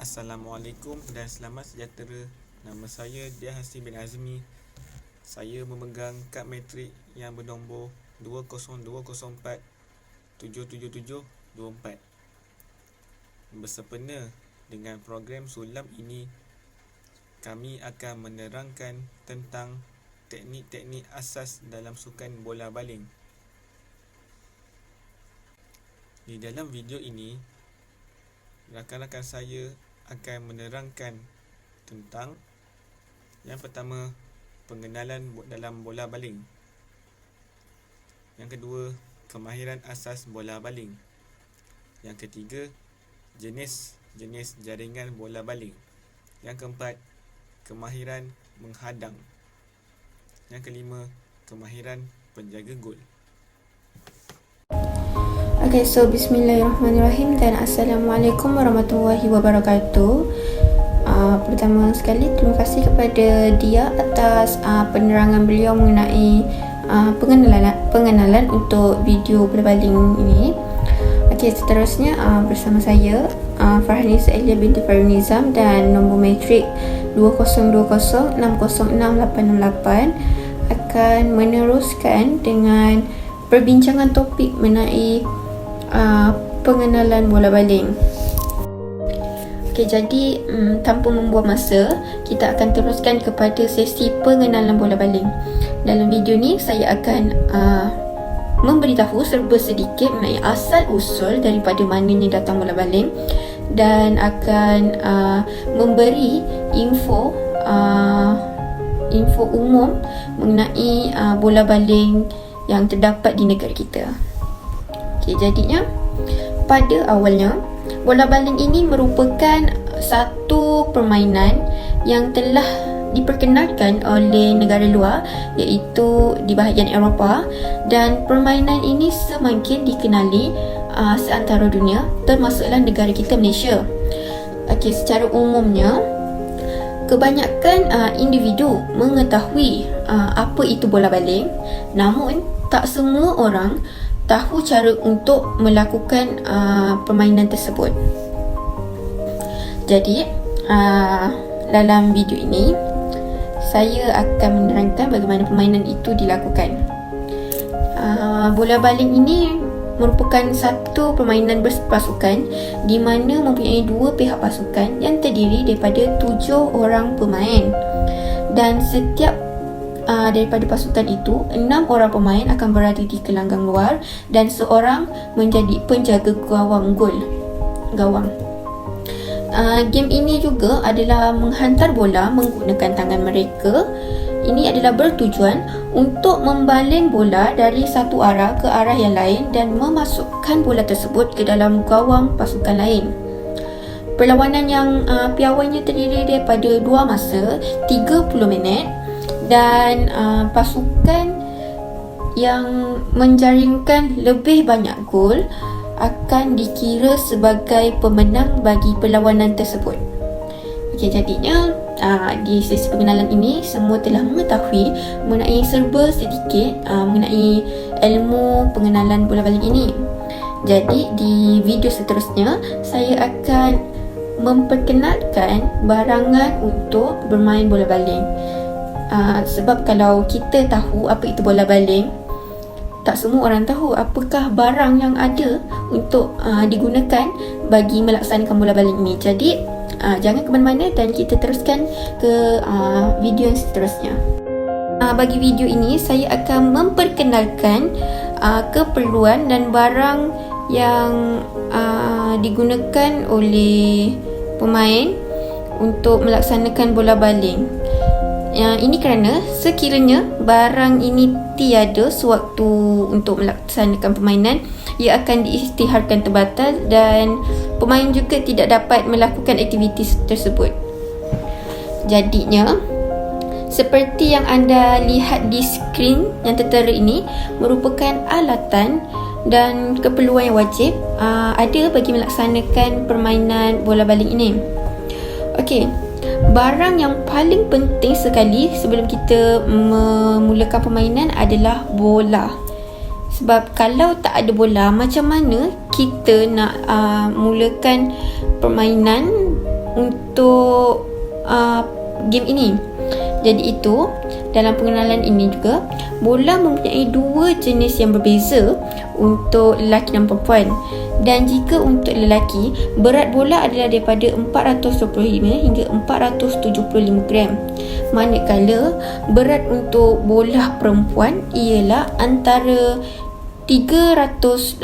Assalamualaikum dan selamat sejahtera. Nama saya Dia Hasni bin Azmi. Saya memegang kad matrik yang bernombor 20204 77724. Bersempena dengan program sulam ini, kami akan menerangkan tentang teknik-teknik asas dalam sukan bola baling. Di dalam video ini, rakan-rakan saya akan menerangkan tentang yang pertama, pengenalan dalam bola baling. Yang kedua, kemahiran asas bola baling. Yang ketiga, jenis jaringan bola baling. Yang keempat, kemahiran menghadang. Yang kelima, kemahiran penjaga gol. Okay, so bismillahirrahmanirrahim dan Assalamualaikum warahmatullahi wabarakatuh. Pertama sekali, terima kasih kepada Dia atas penerangan beliau mengenai pengenalan untuk video bola baling ini. Okay, seterusnya bersama saya Farhanisa Elia binti Farunizam dan nombor matrik 2020606868 akan meneruskan dengan perbincangan topik mengenai pengenalan bola baling. Okey, jadi tanpa membuang masa, kita akan teruskan kepada sesi pengenalan bola baling. Dalam video ni saya akan memberitahu serba sedikit mengenai asal usul daripada mananya datang bola baling dan akan memberi info umum mengenai bola baling yang terdapat di negara kita. Okey, jadinya pada awalnya bola baling ini merupakan satu permainan yang telah diperkenalkan oleh negara luar, iaitu di bahagian Eropah, dan permainan ini semakin dikenali seantara dunia, termasuklah negara kita Malaysia. Okey, secara umumnya kebanyakan individu mengetahui apa itu bola baling, namun tak semua orang tahu cara untuk melakukan permainan tersebut. Jadi dalam video ini saya akan menerangkan bagaimana permainan itu dilakukan. Bola baling ini merupakan satu permainan berpasukan di mana mempunyai dua pihak pasukan yang terdiri daripada 7 orang pemain, dan setiap daripada pasukan itu 6 orang pemain akan berada di gelanggang luar dan seorang menjadi penjaga gawang. Game ini juga adalah menghantar bola menggunakan tangan mereka. Ini adalah bertujuan untuk membaling bola dari satu arah ke arah yang lain dan memasukkan bola tersebut ke dalam gawang pasukan lain. Perlawanan yang piawainya terdiri daripada 2 masa 30 minit, dan pasukan yang menjaringkan lebih banyak gol akan dikira sebagai pemenang bagi perlawanan tersebut. Okey, jadinya di sesi pengenalan ini semua telah mengetahui mengenai serba sedikit mengenai ilmu pengenalan bola baling ini. Jadi di video seterusnya saya akan memperkenalkan barangan untuk bermain bola baling. Sebab kalau kita tahu apa itu bola baling, tak semua orang tahu apakah barang yang ada untuk digunakan bagi melaksanakan bola baling ini. Jadi jangan ke mana-mana dan kita teruskan ke video yang seterusnya. Bagi video ini saya akan memperkenalkan keperluan dan barang yang digunakan oleh pemain untuk melaksanakan bola baling. Ini kerana sekiranya barang ini tiada sewaktu untuk melaksanakan permainan, ia akan diisytiharkan terbatal dan pemain juga tidak dapat melakukan aktiviti tersebut. Jadinya seperti yang anda lihat di skrin yang tertera ini merupakan alatan dan keperluan yang wajib ada bagi melaksanakan permainan bola baling ini. Okey, barang yang paling penting sekali sebelum kita memulakan permainan adalah bola. Sebab kalau tak ada bola, macam mana kita nak mulakan permainan untuk game ini. Jadi itu, dalam pengenalan ini juga, bola mempunyai dua jenis yang berbeza untuk lelaki dan perempuan. Dan jika untuk lelaki, berat bola adalah daripada 425 hingga 475 gram. Manakala berat untuk bola perempuan ialah antara 325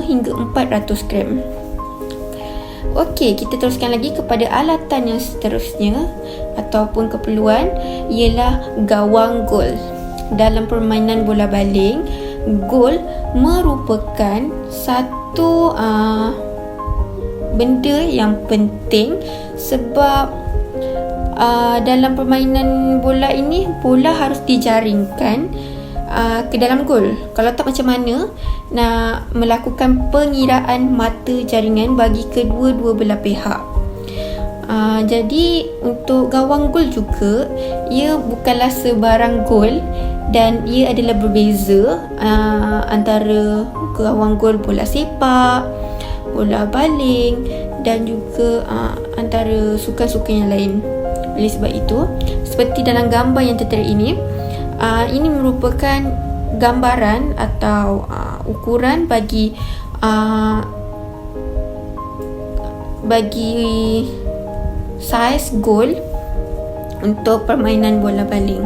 hingga 400 gram. Okey, kita teruskan lagi kepada alatan yang seterusnya ataupun keperluan ialah gawang gol. Dalam permainan bola baling, gol merupakan satu benda yang penting sebab dalam permainan bola ini, bola harus dijaringkan ke dalam gol. Kalau tak, macam mana nak melakukan pengiraan mata jaringan bagi kedua-dua belah pihak. Jadi untuk gawang gol juga, ia bukanlah sebarang gol dan ia adalah berbeza antara gawang gol bola sepak, bola baling dan juga antara sukan-sukan yang lain. Oleh sebab itu, seperti dalam gambar yang tertera ini, ini merupakan gambaran atau ukuran bagi saiz gol untuk permainan bola baling.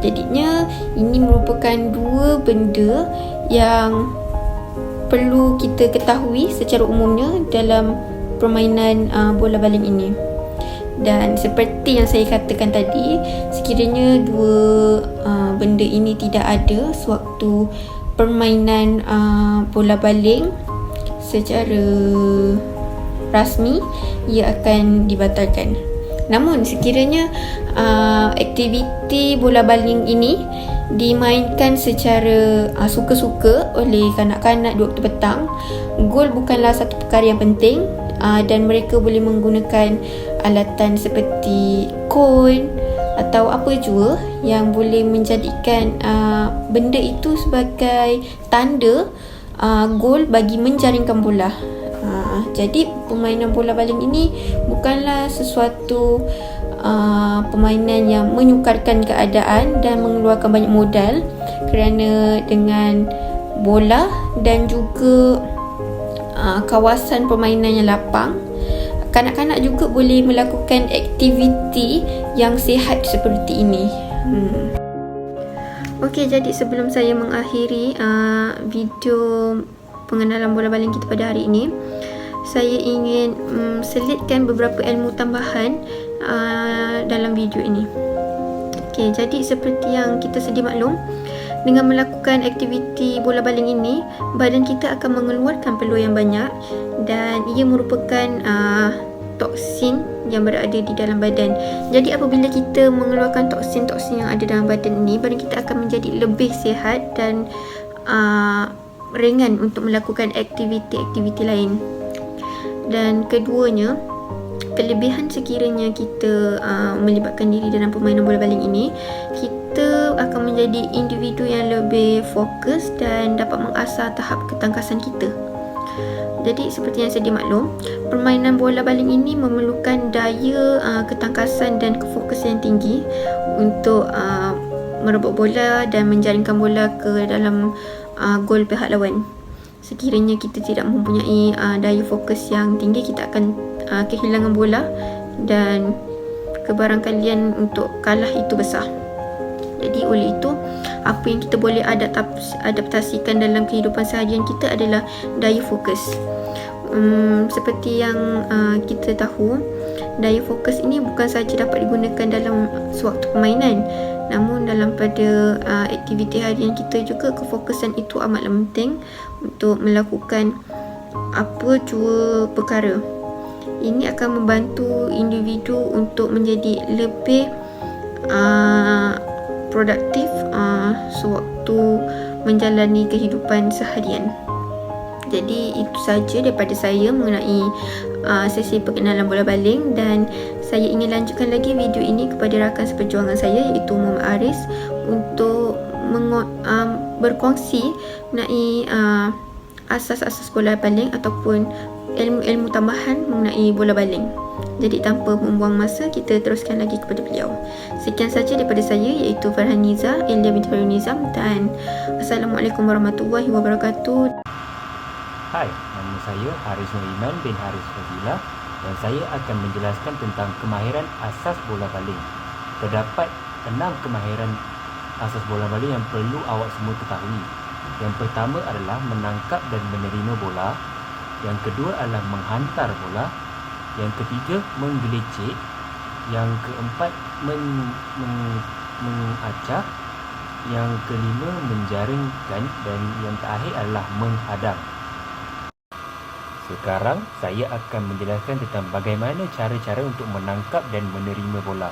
Jadinya ini merupakan dua benda yang perlu kita ketahui secara umumnya dalam permainan bola baling ini. Dan seperti yang saya katakan tadi, sekiranya dua benda ini tidak ada sewaktu permainan bola baling secara rasmi, ia akan dibatalkan. Namun sekiranya aktiviti bola baling ini dimainkan secara suka-suka oleh kanak-kanak di waktu petang, gol bukanlah satu perkara yang penting, dan mereka boleh menggunakan alatan seperti kon atau apa jua yang boleh menjadikan benda itu sebagai tanda gol bagi menjaringkan bola. Jadi permainan bola baling ini bukanlah sesuatu permainan yang menyukarkan keadaan dan mengeluarkan banyak modal, kerana dengan bola dan juga kawasan permainan yang lapang, kanak-kanak juga boleh melakukan aktiviti yang sihat seperti ini. Okey, jadi sebelum saya mengakhiri video pengenalan bola baling kita pada hari ini, saya ingin selitkan beberapa ilmu tambahan dalam video ini. Okey, jadi seperti yang kita sedia maklum, dengan melakukan aktiviti bola baling ini, badan kita akan mengeluarkan peluh yang banyak dan ia merupakan toksin yang berada di dalam badan. Jadi apabila kita mengeluarkan toksin-toksin yang ada dalam badan ini, badan kita akan menjadi lebih sihat dan ringan untuk melakukan aktiviti-aktiviti lain. Dan keduanya, kelebihan sekiranya kita melibatkan diri dalam permainan bola baling ini, kita akan menjadi individu yang lebih fokus dan dapat mengasah tahap ketangkasan kita. Jadi seperti yang sedia maklum, permainan bola baling ini memerlukan daya ketangkasan dan kefokusan yang tinggi untuk merebut bola dan menjaringkan bola ke dalam gol pihak lawan. Sekiranya kita tidak mempunyai daya fokus yang tinggi, kita akan kehilangan bola dan kebarangkalian untuk kalah itu besar. Jadi oleh itu, apa yang kita boleh adaptasikan dalam kehidupan seharian kita adalah daya fokus. Seperti yang kita tahu, daya fokus ini bukan sahaja dapat digunakan dalam sewaktu permainan, namun dalam pada aktiviti harian kita juga, kefokusan itu amatlah penting untuk melakukan apa jua perkara. Ini akan membantu individu untuk menjadi lebih produktif sewaktu menjalani kehidupan seharian. Jadi itu saja daripada saya mengenai sesi perkenalan bola baling, dan saya ingin lanjutkan lagi video ini kepada rakan seperjuangan saya iaitu Muhammad Aris untuk berkongsi mengenai asas-asas bola baling ataupun ilmu-ilmu tambahan mengenai bola baling. Jadi tanpa membuang masa, kita teruskan lagi kepada beliau. Sekian saja daripada saya, iaitu Farhaniza Elia binti Farul Nizam, dan Assalamualaikum warahmatullahi wabarakatuh. Hai, nama saya Haris Noiman bin Haris Fazila dan saya akan menjelaskan tentang kemahiran asas bola baling. Terdapat 6 kemahiran asas bola baling yang perlu awak semua ketahui. Yang pertama adalah menangkap dan menerima bola. Yang kedua adalah menghantar bola. Yang ketiga, menggelecek. Yang keempat, mengacak. Yang kelima, menjaringkan. Dan yang terakhir adalah menghadang. Sekarang saya akan menjelaskan tentang bagaimana cara-cara untuk menangkap dan menerima bola.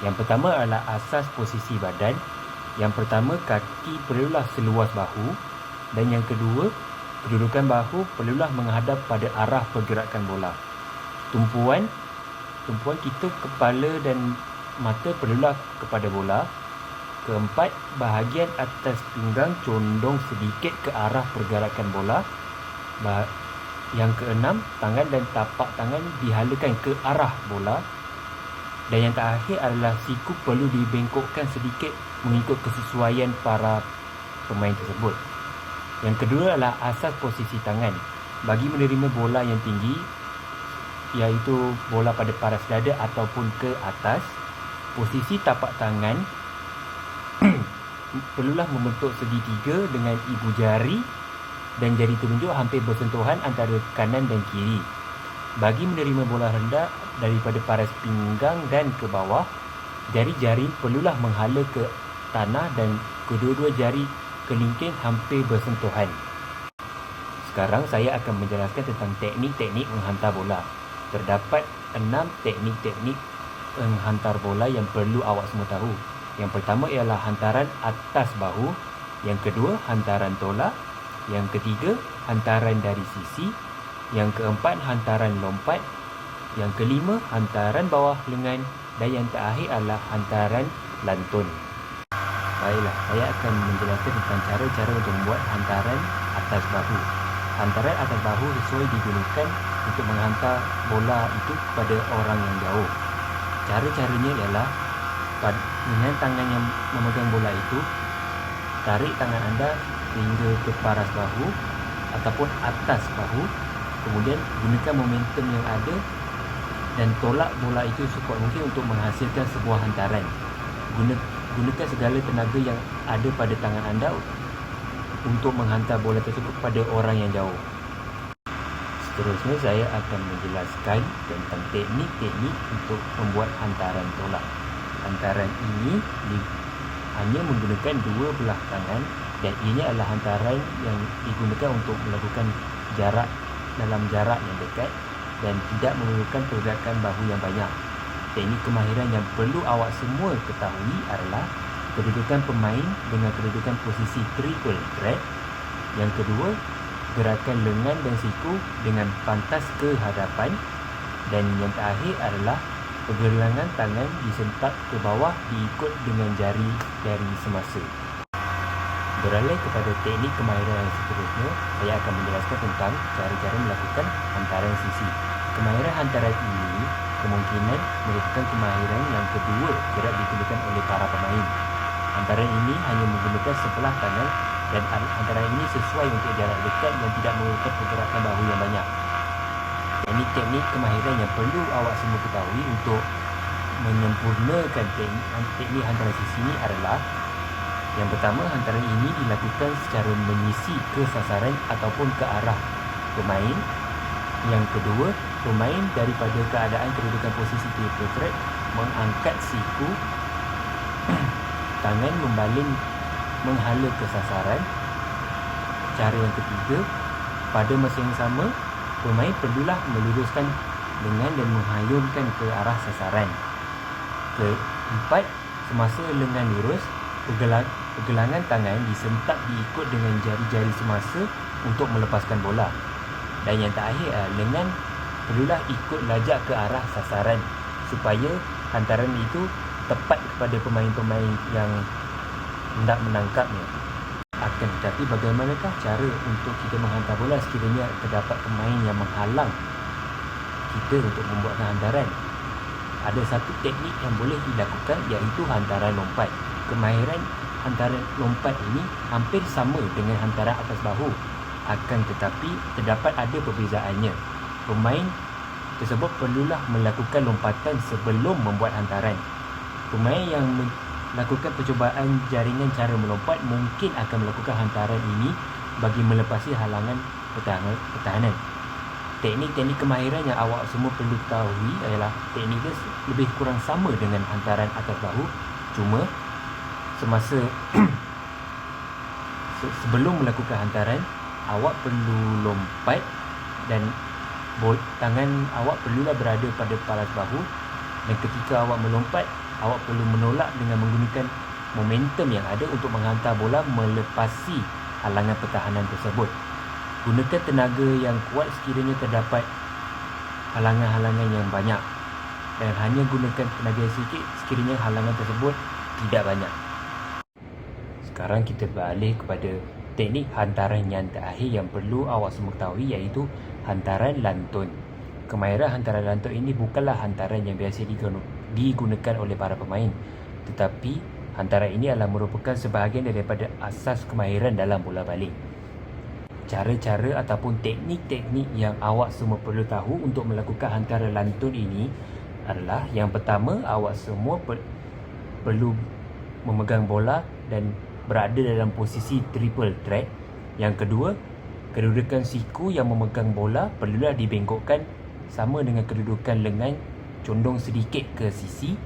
Yang pertama adalah asas posisi badan. Yang pertama, kaki perlulah seluas bahu. Dan yang kedua, kedudukan bahu perlulah menghadap pada arah pergerakan bola. Tumpuan kita, kepala dan mata perlulah kepada bola. Keempat, bahagian atas pinggang condong sedikit ke arah pergerakan bola. Yang keenam, tangan dan tapak tangan dihalakan ke arah bola. Dan yang terakhir adalah siku perlu dibengkokkan sedikit mengikut kesesuaian para pemain tersebut. Yang kedua adalah asas posisi tangan. Bagi menerima bola yang tinggi, iaitu bola pada paras dada ataupun ke atas, posisi tapak tangan perlulah membentuk segitiga dengan ibu jari dan jari telunjuk hampir bersentuhan antara kanan dan kiri. Bagi menerima bola rendah daripada paras pinggang dan ke bawah, jari-jari perlulah menghala ke tanah dan kedua-dua jari kelingking hampir bersentuhan. Sekarang saya akan menjelaskan tentang teknik-teknik menghantar bola. Terdapat 6 teknik-teknik menghantar bola yang perlu awak semua tahu. Yang pertama ialah hantaran atas bahu. Yang kedua, hantaran tolak. Yang ketiga, hantaran dari sisi. Yang keempat, hantaran lompat. Yang kelima, hantaran bawah lengan. Dan yang terakhir adalah hantaran lantun. Baiklah, saya akan menjelaskan tentang cara-cara untuk membuat hantaran atas bahu. Hantaran atas bahu sesuai digunakan untuk menghantar bola itu kepada orang yang jauh. Cara-caranya ialah dengan tangan yang memegang bola itu, tarik tangan anda hingga ke paras bahu ataupun atas bahu, kemudian gunakan momentum yang ada dan tolak bola itu sekuat mungkin untuk menghasilkan sebuah hantaran. Gunakan segala tenaga yang ada pada tangan anda untuk menghantar bola tersebut kepada orang yang jauh. Seterusnya saya akan menjelaskan tentang teknik-teknik untuk membuat hantaran tolak. Hantaran ini hanya menggunakan dua belah tangan dan ianya adalah hantaran yang digunakan untuk melakukan jarak dalam jarak yang dekat dan tidak memerlukan pergerakan bahu yang banyak. Teknik kemahiran yang perlu awak semua ketahui adalah kedudukan pemain dengan kedudukan posisi triple threat. Yang kedua, gerakan lengan dan siku dengan pantas ke hadapan. Dan yang terakhir adalah pergelangan tangan disentak ke bawah diikut dengan jari dari semasa. Beralih kepada teknik kemahiran yang seterusnya, saya akan menjelaskan tentang cara-cara melakukan hantaran sisi. Kemahiran hantaran ini kemungkinan merupakan kemahiran yang kedua kerap digunakan oleh para pemain. Hantaran ini hanya menggunakan sebelah tangan dan hantaran ini sesuai untuk jarak dekat yang tidak memerlukan pergerakan bahu yang banyak. Teknik kemahiran yang perlu awak semua ketahui untuk menyempurnakan teknik hantaran sisi ini adalah: yang pertama, hantaran ini dilakukan secara menyisi ke sasaran ataupun ke arah pemain. Yang kedua, pemain daripada keadaan kedudukan posisi triple threat mengangkat siku, tangan membaling menghala ke sasaran. Cara yang ketiga, pada masa yang sama, pemain perlulah meluruskan lengan dan menghayunkan ke arah sasaran. Keempat, semasa lengan lurus, pergelangan tangan disentak diikut dengan jari-jari semasa untuk melepaskan bola. Dan yang terakhir, lengan perlulah ikut lajak ke arah sasaran supaya hantaran itu tepat kepada pemain-pemain yang hendak menangkapnya. Akan tetapi bagaimanakah cara untuk kita menghantar bola sekiranya terdapat pemain yang menghalang kita untuk membuatkan hantaran? Ada satu teknik yang boleh dilakukan, iaitu hantaran lompat. Kemahiran hantaran lompat ini hampir sama dengan hantaran atas bahu. Akan tetapi terdapat ada perbezaannya. Pemain tersebut perlulah melakukan lompatan sebelum membuat hantaran. Pemain yang melakukan percubaan jaringan cara melompat mungkin akan melakukan hantaran ini bagi melepasi halangan pertahanan. Teknik-teknik kemahiran yang awak semua perlu ketahui adalah teknik dia lebih kurang sama dengan hantaran atas bahu, cuma semasa sebelum melakukan hantaran, awak perlu lompat dan tangan awak perlulah berada pada paras bahu, dan ketika awak melompat, awak perlu menolak dengan menggunakan momentum yang ada untuk menghantar bola melepasi halangan pertahanan tersebut. Gunakan tenaga yang kuat sekiranya terdapat halangan-halangan yang banyak, dan hanya gunakan tenaga sedikit sekiranya halangan tersebut tidak banyak. Sekarang kita beralih kepada teknik hantaran yang terakhir yang perlu awak semua ketahui, iaitu hantaran lantun. Kemahiran hantaran lantun ini bukanlah hantaran yang biasa digunakan oleh para pemain, tetapi hantaran ini adalah merupakan sebahagian daripada asas kemahiran dalam bola baling. Cara-cara ataupun teknik-teknik yang awak semua perlu tahu untuk melakukan hantaran lantun ini adalah, yang pertama, awak semua perlu memegang bola dan berada dalam posisi triple threat. Yang kedua, kedudukan siku yang memegang bola perlulah dibengkokkan sama dengan kedudukan lengan condong sedikit ke sisi.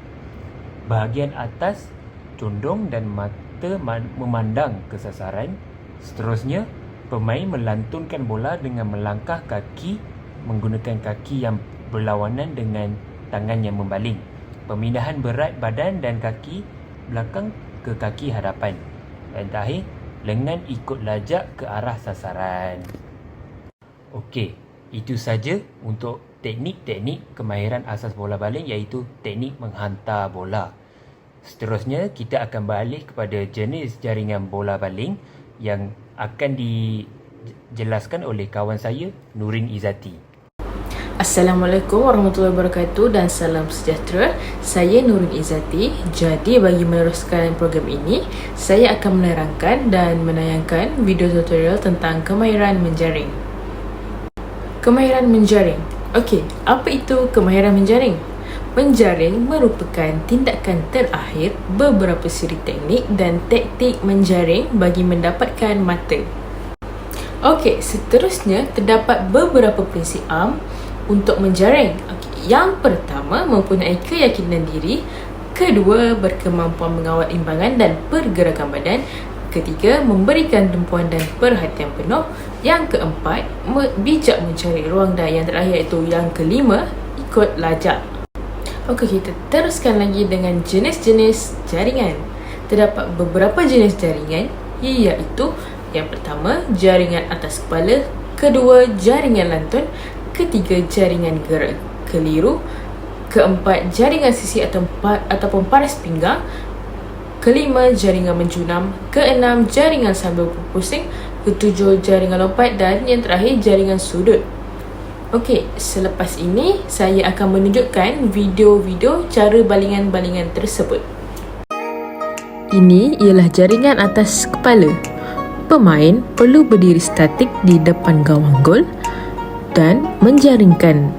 Bahagian atas condong dan mata memandang ke sasaran. Seterusnya, pemain melantunkan bola dengan melangkah kaki menggunakan kaki yang berlawanan dengan tangan yang membaling. Pemindahan berat badan dan kaki belakang ke kaki hadapan. Dan terakhir, lengan ikut lajak ke arah sasaran. Okey, itu saja untuk teknik-teknik kemahiran asas bola baling, iaitu teknik menghantar bola. Seterusnya, kita akan beralih kepada jenis jaringan bola baling yang akan dijelaskan oleh kawan saya, Nurin Izzati. Assalamualaikum warahmatullahi wabarakatuh dan salam sejahtera. Saya Nurin Izzati. Jadi bagi meneruskan program ini, saya akan menerangkan dan menayangkan video tutorial tentang kemahiran menjaring. Kemahiran menjaring. Okey, apa itu kemahiran menjaring? Menjaring merupakan tindakan terakhir beberapa siri teknik dan taktik menjaring bagi mendapatkan mata. Okey, seterusnya terdapat beberapa prinsip am untuk menjaring. Yang pertama, mempunyai keyakinan diri. Kedua, berkemampuan mengawal imbangan dan pergerakan badan. Ketiga, memberikan tumpuan dan perhatian penuh. Yang keempat, bijak mencari ruang, dan yang terakhir iaitu yang kelima, ikut lajak. Okey, kita teruskan lagi dengan jenis-jenis jaringan. Terdapat beberapa jenis jaringan, iaitu yang pertama, jaringan atas kepala. Kedua, jaringan lantun. Ketiga, jaringan gerak keliru. Keempat, jaringan sisi ataupun paras pinggang. Kelima, jaringan menjunam. Keenam, jaringan sambil berpusing. Ketujuh, jaringan lompat. Dan yang terakhir, jaringan sudut. Okey, selepas ini saya akan menunjukkan video-video cara balingan-balingan tersebut. Ini ialah jaringan atas kepala. Pemain perlu berdiri statik di depan gawang gol dan menjaringkan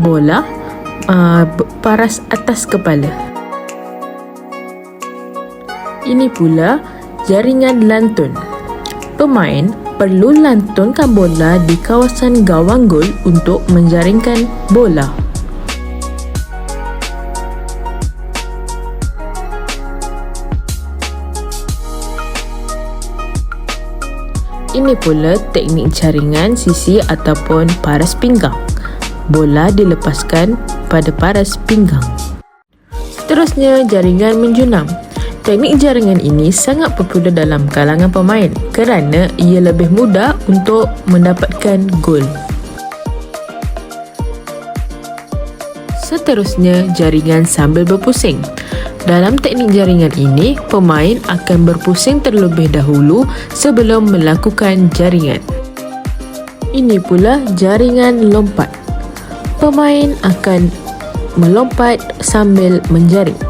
bola paras atas kepala. Ini pula jaringan lantun. Pemain perlu lantunkan bola di kawasan gawang gol untuk menjaringkan bola. Ini pula teknik jaringan sisi ataupun paras pinggang. Bola dilepaskan pada paras pinggang. Seterusnya, jaringan menjunam. Teknik jaringan ini sangat popular dalam kalangan pemain kerana ia lebih mudah untuk mendapatkan gol. Seterusnya, jaringan sambil berpusing. Dalam teknik jaringan ini, pemain akan berpusing terlebih dahulu sebelum melakukan jaringan. Ini pula jaringan lompat. Pemain akan melompat sambil menjaring.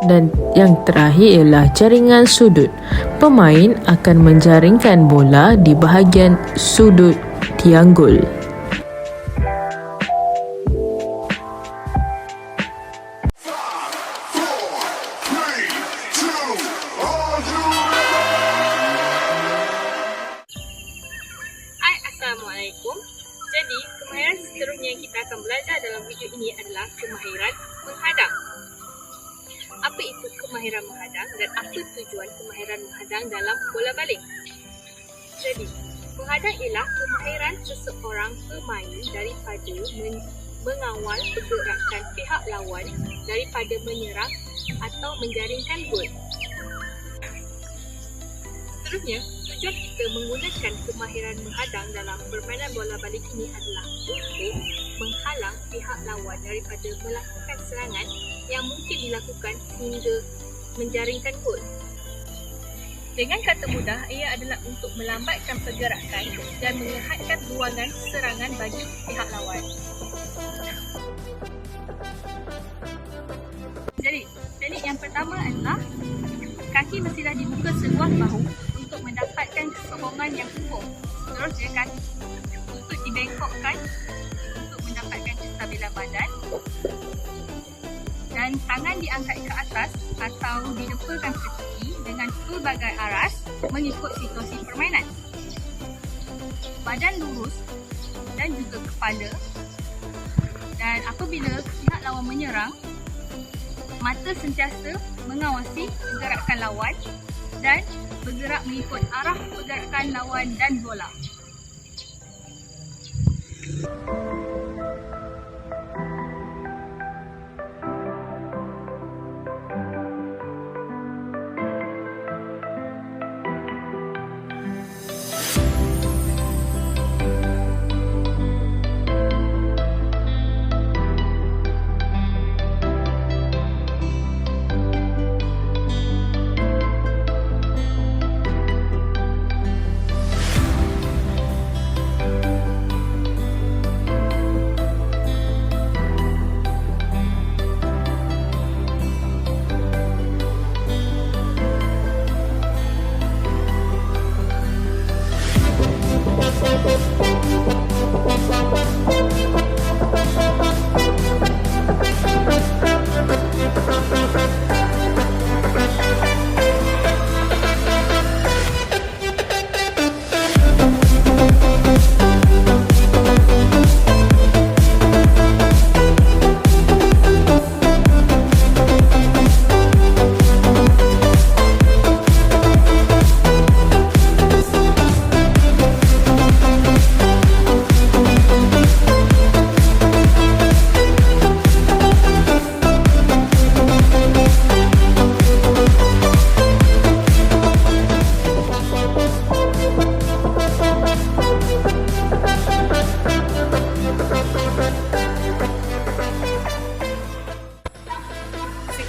Dan yang terakhir ialah jaringan sudut. Pemain akan menjaringkan bola di bahagian sudut tiang gol. Hai, Assalamualaikum. Jadi, kemahiran seterusnya yang kita akan belajar dalam video ini adalah kemahiran menghadang. Apa itu kemahiran menghadang dan apa tujuan kemahiran menghadang dalam bola baling? Jadi, menghadang ialah kemahiran seseorang pemain daripada mengawal pergerakan pihak lawan daripada menyerang atau menjaringkan gol. Seterusnya, tujuan kita menggunakan kemahiran menghadang dalam permainan bola balik ini adalah untuk menghalang pihak lawan daripada melakukan serangan yang mungkin dilakukan sehingga menjaringkan gol. Dengan kata mudah, ia adalah untuk melambatkan pergerakan dan menghadkan ruangan serangan bagi pihak lawan. Jadi, teknik yang pertama adalah kaki mestilah dibuka seluas bahu untuk mendapatkan sokongan yang kukuh. Terusnya kaki untuk dibengkokkan untuk mendapatkan kestabilan badan. Dan tangan diangkat ke atas atau didepulkan ke tepi dengan pelbagai aras mengikut situasi permainan. Badan lurus dan juga kepala. Dan apabila pihak lawan menyerang, mata sentiasa mengawasi pergerakan lawan dan bergerak mengikut arah pergerakan lawan dan bola.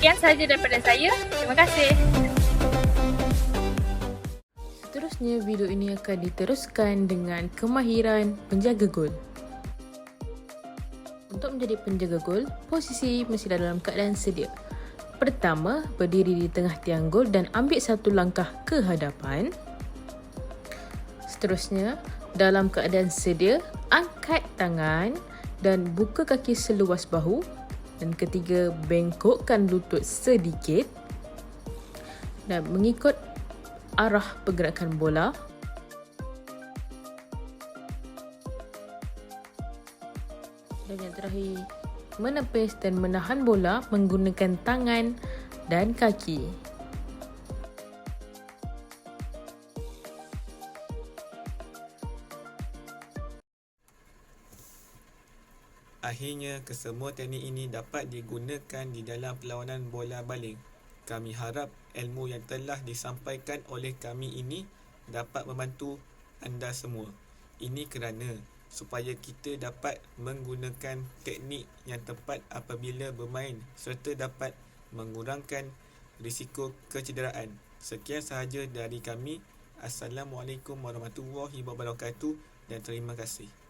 Sekian sahaja daripada saya. Terima kasih. Seterusnya, video ini akan diteruskan dengan kemahiran penjaga gol. Untuk menjadi penjaga gol, posisi mesti dalam keadaan sedia. Pertama, berdiri di tengah tiang gol dan ambil satu langkah ke hadapan. Seterusnya, dalam keadaan sedia, angkat tangan dan buka kaki seluas bahu. Dan ketiga, bengkokkan lutut sedikit dan mengikut arah pergerakan bola. Dan yang terakhir, menepis dan menahan bola menggunakan tangan dan kaki. Akhirnya, kesemua teknik ini dapat digunakan di dalam perlawanan bola baling. Kami harap ilmu yang telah disampaikan oleh kami ini dapat membantu anda semua. Ini kerana supaya kita dapat menggunakan teknik yang tepat apabila bermain serta dapat mengurangkan risiko kecederaan. Sekian sahaja dari kami. Assalamualaikum warahmatullahi wabarakatuh dan terima kasih.